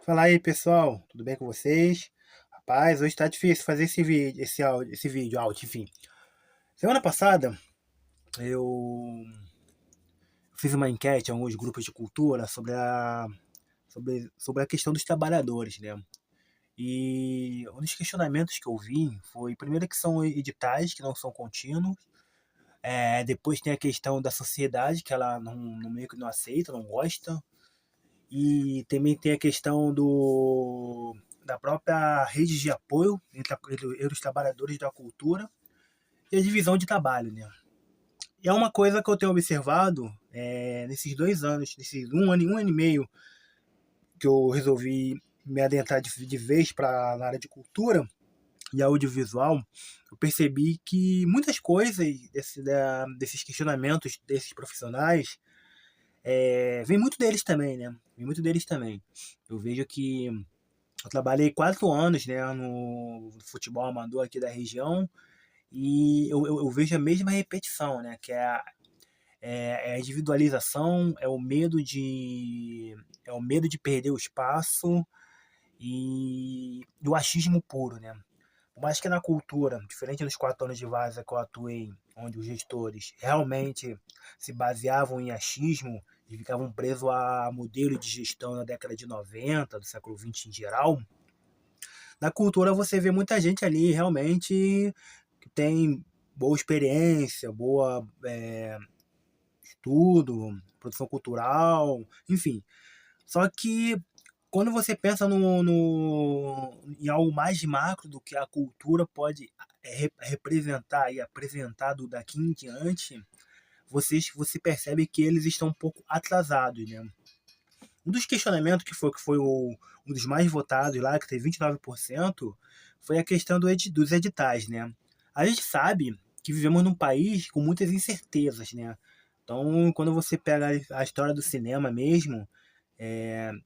Fala aí, pessoal, tudo bem com vocês? Rapaz, hoje tá difícil fazer esse vídeo, áudio, enfim. Semana passada eu fiz uma enquete em alguns grupos de cultura sobre a questão dos trabalhadores, né? E um dos questionamentos que eu vi foi, primeiro, que são editais que não são contínuos. Depois tem a questão da sociedade, que ela meio que não aceita, não gosta. E também tem a questão da própria rede de apoio entre os trabalhadores da cultura e a divisão de trabalho, né? E é uma coisa que eu tenho observado nesses 2 anos, nesses um ano e meio que eu resolvi me adentrar de vez para na área de cultura e audiovisual. Eu percebi que muitas coisas desses questionamentos desses profissionais vem muito deles também, né? Vem muito deles também. Eu vejo que eu trabalhei 4 anos, né, no futebol amador aqui da região e eu vejo a mesma repetição, né, que é a individualização, é o medo de perder o espaço e o achismo puro, né. Por mais que na cultura, diferente dos 4 anos de Vaza que eu atuei, onde os gestores realmente se baseavam em achismo e ficavam presos a modelo de gestão da década de 90, do século XX em geral, na cultura você vê muita gente ali realmente que tem boa experiência, boa estudo, produção cultural, enfim. Só que quando você pensa em algo mais macro do que a cultura pode representar e apresentar daqui em diante, você percebe que eles estão um pouco atrasados, né? Um dos questionamentos que foi um dos mais votados lá, que teve 29%, foi a questão dos editais, né? A gente sabe que vivemos num país com muitas incertezas, né? Então, quando você pega a história do cinema mesmo,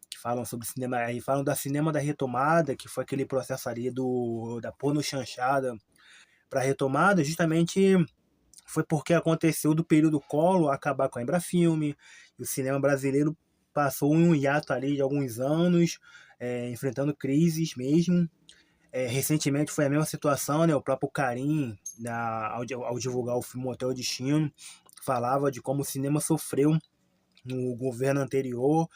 que falam sobre cinema, e falam da cinema da retomada, que foi aquele processo ali da porno chanchada para retomada, justamente foi porque aconteceu do período Collor acabar com a Embrafilme, e o cinema brasileiro passou um hiato ali de alguns anos, enfrentando crises mesmo. Recentemente foi a mesma situação, né? O próprio Karim, ao divulgar o filme Hotel Destino, falava de como o cinema sofreu no governo anterior.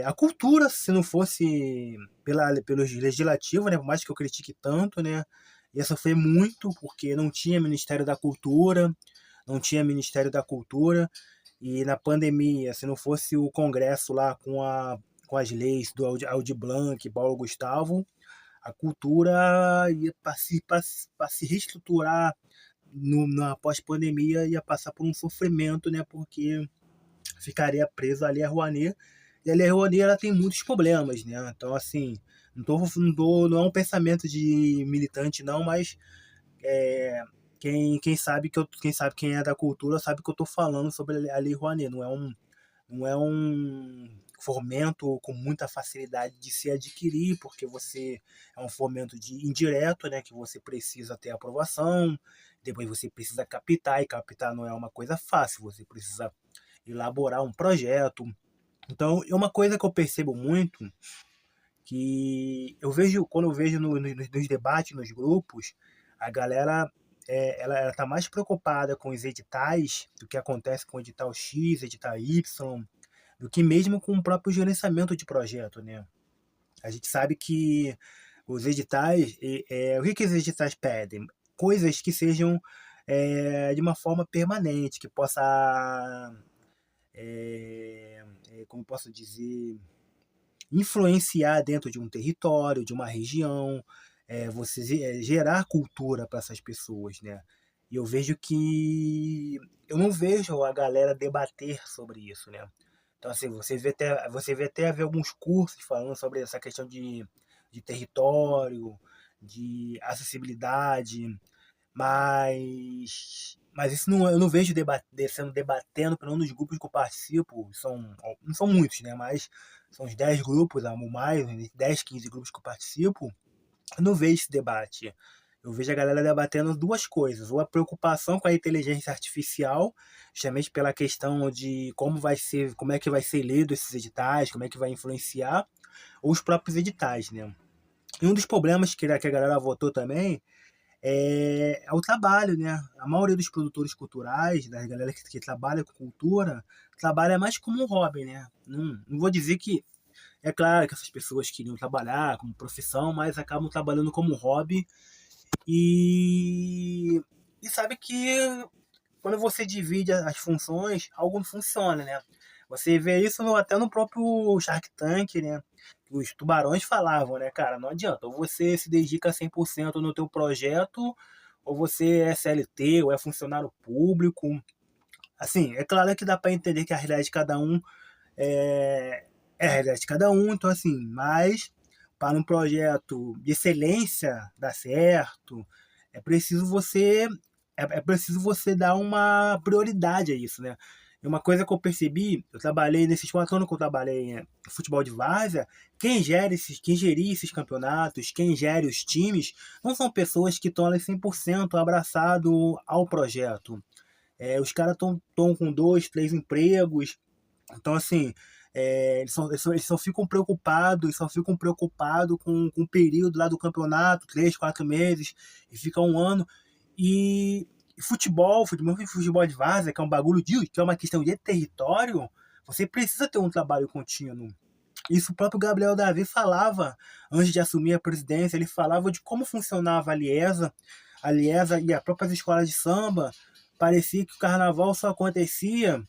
A cultura, se não fosse pelo legislativo, né? Por mais que eu critique tanto, né? Ia sofrer muito, porque não tinha Ministério da Cultura, não tinha Ministério da Cultura, e na pandemia, se não fosse o Congresso lá com as leis do Aldir Blanc, Paulo Gustavo, a cultura ia para se reestruturar na pós-pandemia, ia passar por um sofrimento, né? Porque ficaria preso à Lei Rouanet, e a Lei Rouanet ela tem muitos problemas, né? Então, assim, não é um pensamento de militante, não, mas é, quem sabe quem é da cultura sabe que eu estou falando sobre a Lei Rouanet. Não é um fomento com muita facilidade de se adquirir, porque você é um fomento indireto, né, que você precisa ter aprovação, depois você precisa captar, e captar não é uma coisa fácil, você precisa elaborar um projeto. Então, é uma coisa que eu percebo muito, que quando eu vejo nos debates, nos grupos, a galera ela tá mais preocupada com os editais, do que acontece com o edital X, edital Y, do que mesmo com o próprio gerenciamento de projeto, né? A gente sabe que os editais, o que os editais pedem? Coisas que sejam de uma forma permanente, que possa, como posso dizer, influenciar dentro de um território, de uma região, você gerar cultura para essas pessoas, né? E eu vejo que eu não vejo a galera debater sobre isso, né? Então, assim, você vê até haver alguns cursos falando sobre essa questão de território, de acessibilidade, mas isso eu não vejo sendo debatendo, pelo menos nos grupos que eu participo, não são muitos, né? Mas são uns 10 grupos, ou mais, 10, 15 grupos que eu participo, eu não vejo esse debate. Eu vejo a galera debatendo duas coisas, ou a preocupação com a inteligência artificial, justamente pela questão de como é que vai ser lido esses editais, como é que vai influenciar, ou os próprios editais, né? E um dos problemas que a galera votou também é o trabalho, né? A maioria dos produtores culturais, da galera que trabalha com cultura, trabalha mais como um hobby, né? Não vou dizer que é claro que essas pessoas queriam trabalhar como profissão, mas acabam trabalhando como hobby e, e sabe que quando você divide as funções, algo não funciona, né? Você vê isso até no próprio Shark Tank, né? Os tubarões falavam, né, cara, não adianta, ou você se dedica 100% no teu projeto, ou você é CLT, ou é funcionário público. Assim, é claro que dá para entender que a realidade de cada um é, é a realidade de cada um, então assim, mas para um projeto de excelência dar certo, é preciso você é preciso você dar uma prioridade a isso, né? E uma coisa que eu percebi, eu trabalhei nesses 4 anos que eu trabalhei em futebol de várzea, quem geria esses campeonatos, quem gere os times, não são pessoas que estão ali 100% abraçado ao projeto. Os caras estão com 2, 3 empregos, então, assim, eles só ficam preocupados com o período lá do campeonato, 3, 4 meses, e fica um ano. E futebol de várzea, que é um bagulho que é uma questão de território, você precisa ter um trabalho contínuo. Isso o próprio Gabriel Davi falava antes de assumir a presidência, ele falava de como funcionava a Liesa e as próprias escolas de samba. Parecia que o carnaval só acontecia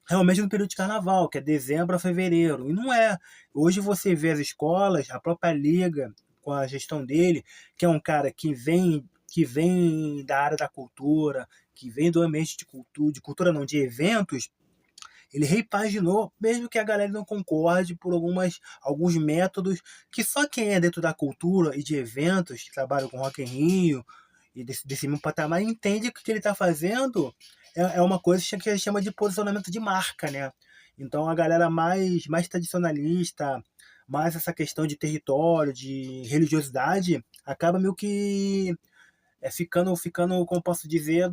realmente no período de carnaval, que é dezembro a fevereiro. E não é. Hoje você vê as escolas, a própria liga, com a gestão dele, que é um cara que vem da área da cultura, que vem do ambiente de cultura não, de eventos, ele repaginou, mesmo que a galera não concorde por alguns métodos que só quem é dentro da cultura e de eventos, que trabalha com Rock in Rio e desse mesmo patamar, entende que o que ele está fazendo é uma coisa que a gente chama de posicionamento de marca, né? Então a galera mais tradicionalista, mais essa questão de território, de religiosidade, acaba meio que ficando, como posso dizer,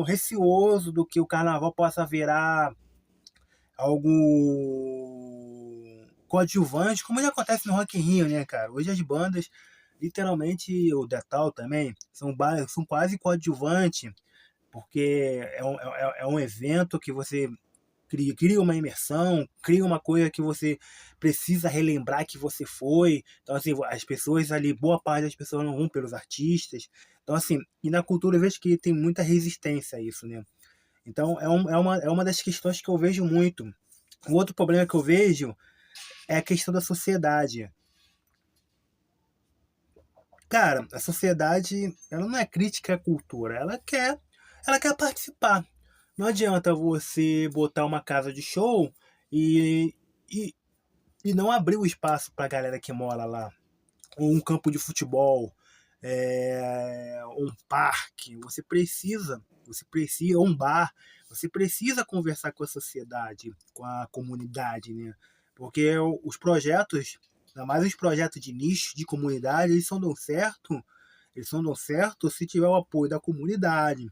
receoso do que o carnaval possa virar algo coadjuvante, como já acontece no Rock in Rio, né, cara? Hoje as bandas, literalmente, o Detal também, são quase coadjuvante, porque é um evento que você cria uma imersão, cria uma coisa que você precisa relembrar que você foi. Então, assim, as pessoas ali, boa parte das pessoas não vão pelos artistas. Então, assim, e na cultura eu vejo que tem muita resistência a isso, né? Então, é uma das questões que eu vejo muito. O outro problema que eu vejo é a questão da sociedade. Cara, a sociedade, ela não é crítica à cultura, ela quer participar. Não adianta você botar uma casa de show e, e, e não abrir o espaço para a galera que mora lá. Ou um campo de futebol, um parque. Ou um bar. Você precisa conversar com a sociedade, com a comunidade, né? Porque os projetos, ainda mais os projetos de nicho, de comunidade, eles só dão certo se tiver o apoio da comunidade,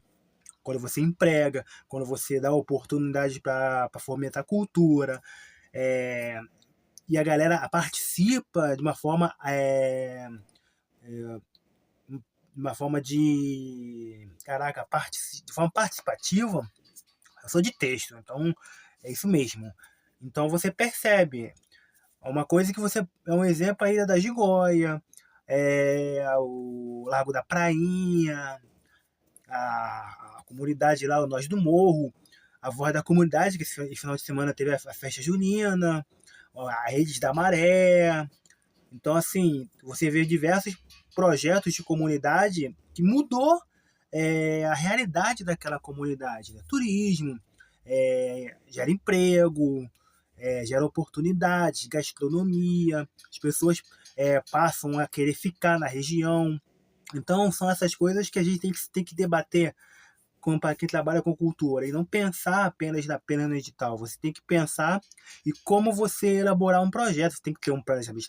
quando você emprega, quando você dá oportunidade para fomentar a cultura, é, e a galera participa de uma forma caraca, de forma participativa. Eu sou de texto, então é isso mesmo. Então você percebe uma coisa que você é um exemplo aí da Gigóia, o Largo da Prainha, a comunidade lá, o Nós do Morro, a Voz da Comunidade, que esse final de semana teve a festa junina, a Redes da Maré. Então, assim, você vê diversos projetos de comunidade que mudou a realidade daquela comunidade. Né? Turismo, gera emprego, gera oportunidades, gastronomia, as pessoas passam a querer ficar na região. Então, são essas coisas que a gente tem que debater para quem trabalha com cultura e não pensar apenas no edital. Você tem que pensar e como você elaborar um projeto. Você tem que ter um planejamento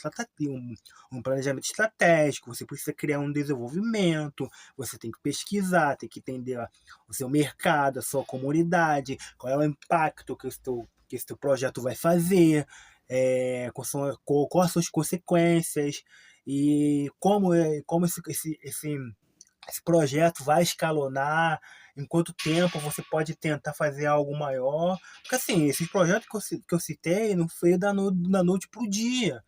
estratégico, você precisa criar um desenvolvimento, você tem que pesquisar, tem que entender o seu mercado, a sua comunidade, qual é o impacto que esse teu projeto vai fazer. quais as suas consequências e como esse projeto vai escalonar, em quanto tempo você pode tentar fazer algo maior. Porque assim, esses projetos que eu citei não foi da noite para o dia.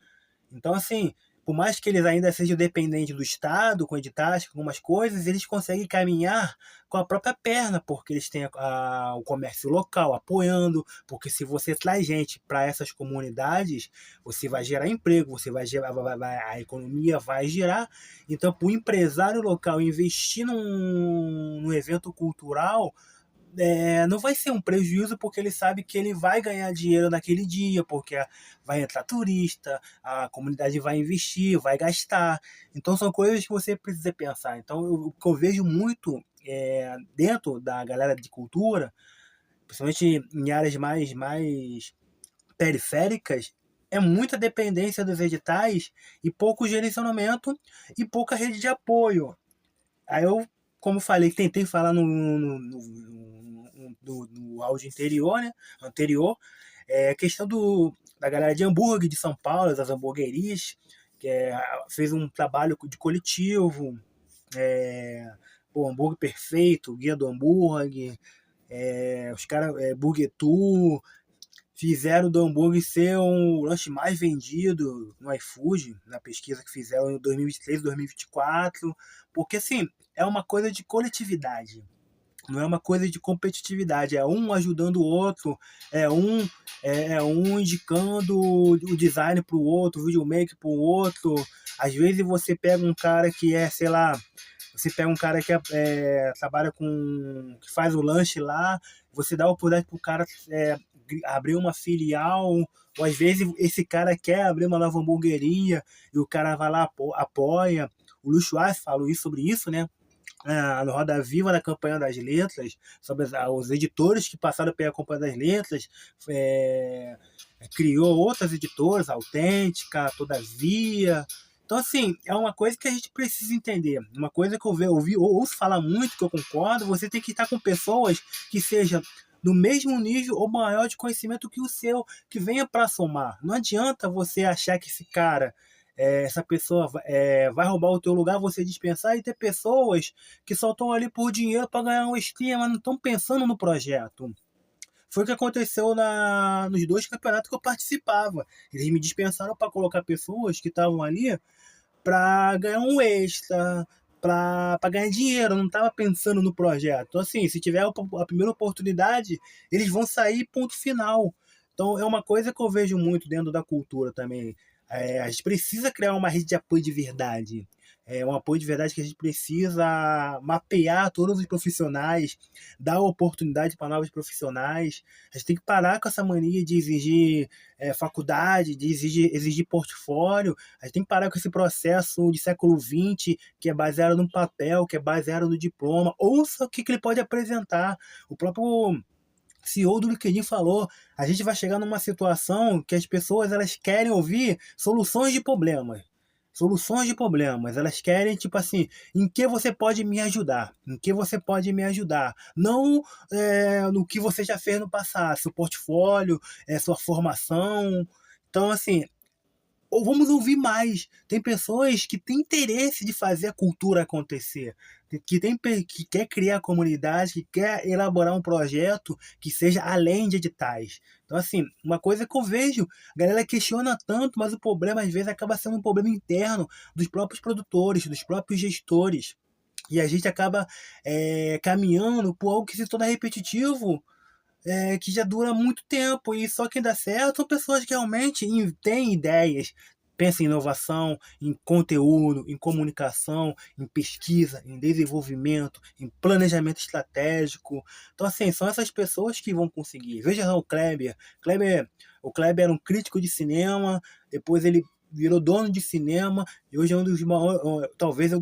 Então, assim, por mais que eles ainda sejam dependentes do Estado, com editais, com algumas coisas, eles conseguem caminhar com a própria perna, porque eles têm o comércio local apoiando, porque se você traz gente para essas comunidades, você vai gerar emprego, você vai gerar, a economia vai girar. Então, para o empresário local investir num evento cultural, não vai ser um prejuízo porque ele sabe que ele vai ganhar dinheiro naquele dia, porque vai entrar turista, a comunidade vai investir, vai gastar. Então são coisas que você precisa pensar. Então o que eu vejo muito dentro da galera de cultura, principalmente em áreas mais periféricas, é muita dependência dos editais e pouco gerenciamento e pouca rede de apoio. Aí eu, como falei, tentei falar no áudio anterior, a questão da galera de hambúrguer de São Paulo, das hamburguerias, que fez um trabalho de coletivo, é, o hambúrguer perfeito, guia do hambúrguer, os caras, Burger Tour, fizeram do hambúrguer ser o lanche mais vendido no iFood, na pesquisa que fizeram em 2023, 2024, porque assim, é uma coisa de coletividade, não é uma coisa de competitividade, é um ajudando o outro, é um indicando o design para o outro, o videomaker para o outro. Às vezes você pega um cara que sei lá, você pega um cara que trabalha que faz o lanche lá, você dá a oportunidade para o cara abrir uma filial, ou às vezes esse cara quer abrir uma nova hamburgueria e o cara vai lá, apoia. O Luiz Soares falou sobre isso, né? No Roda Viva, na Campanha das Letras, sobre os editores que passaram pela Campanha das Letras, criou outras editoras, Autêntica, Todavia. Então, assim, é uma coisa que a gente precisa entender. Uma coisa que ouço falar muito, que eu concordo, você tem que estar com pessoas que sejam do mesmo nível ou maior de conhecimento que o seu, que venha para somar. Não adianta você achar que essa pessoa vai roubar o teu lugar, você dispensar, e ter pessoas que só estão ali por dinheiro para ganhar um stream, mas não estão pensando no projeto. Foi o que aconteceu nos 2 campeonatos que eu participava. Eles me dispensaram para colocar pessoas que estavam ali para ganhar um extra, para ganhar dinheiro, eu não estava pensando no projeto. Então, assim, se tiver a primeira oportunidade, eles vão sair, ponto final. Então, é uma coisa que eu vejo muito dentro da cultura também. A gente precisa criar uma rede de apoio de verdade. É um apoio de verdade que a gente precisa mapear todos os profissionais, dar oportunidade para novos profissionais. A gente tem que parar com essa mania de exigir faculdade, de exigir portfólio. A gente tem que parar com esse processo de século XX, que é baseado no papel, que é baseado no diploma. Ouça o que ele pode apresentar. O próprio CEO do LinkedIn falou, a gente vai chegar numa situação que as pessoas elas querem ouvir soluções de problemas. Soluções de problemas. Elas querem, tipo assim, em que você pode me ajudar? Em que você pode me ajudar? Não no que você já fez no passado, seu portfólio, sua formação. Então, assim, ou vamos ouvir mais. Tem pessoas que têm interesse de fazer a cultura acontecer, que quer criar comunidade, que quer elaborar um projeto que seja além de editais. Então, assim, uma coisa que eu vejo, a galera questiona tanto, mas o problema às vezes acaba sendo um problema interno dos próprios produtores, dos próprios gestores. E a gente acaba caminhando por algo que se torna repetitivo, que já dura muito tempo, e só quem dá certo são pessoas que realmente têm ideias, pensam em inovação, em conteúdo, em comunicação, em pesquisa, em desenvolvimento, em planejamento estratégico. Então, assim, são essas pessoas que vão conseguir. Veja o Kleber. O Kleber era um crítico de cinema, depois ele virou dono de cinema e hoje é um dos maiores, talvez é um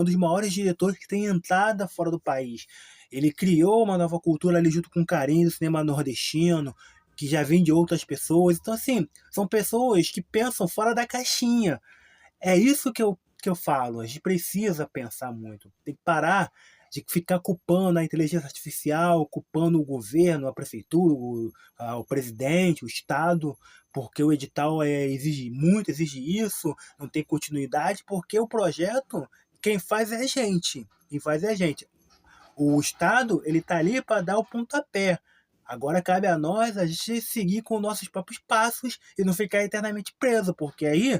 dos maiores diretores que tem entrada fora do país. Ele criou uma nova cultura ali junto com o carinho do cinema nordestino, que já vem de outras pessoas. Então, assim, são pessoas que pensam fora da caixinha. É isso que eu falo. A gente precisa pensar muito. Tem que parar. de ficar culpando a inteligência artificial, culpando o governo, a prefeitura, o presidente, o Estado, porque o edital exige isso, não tem continuidade, porque o projeto, quem faz é a gente. Quem faz é a gente. O Estado, ele está ali para dar o pontapé. Agora cabe a nós a gente seguir com nossos próprios passos e não ficar eternamente preso, porque aí,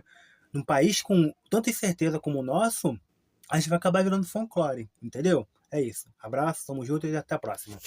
num país com tanta incerteza como o nosso, a gente vai acabar virando folclore, entendeu? É isso. Abraço, tamo junto e até a próxima.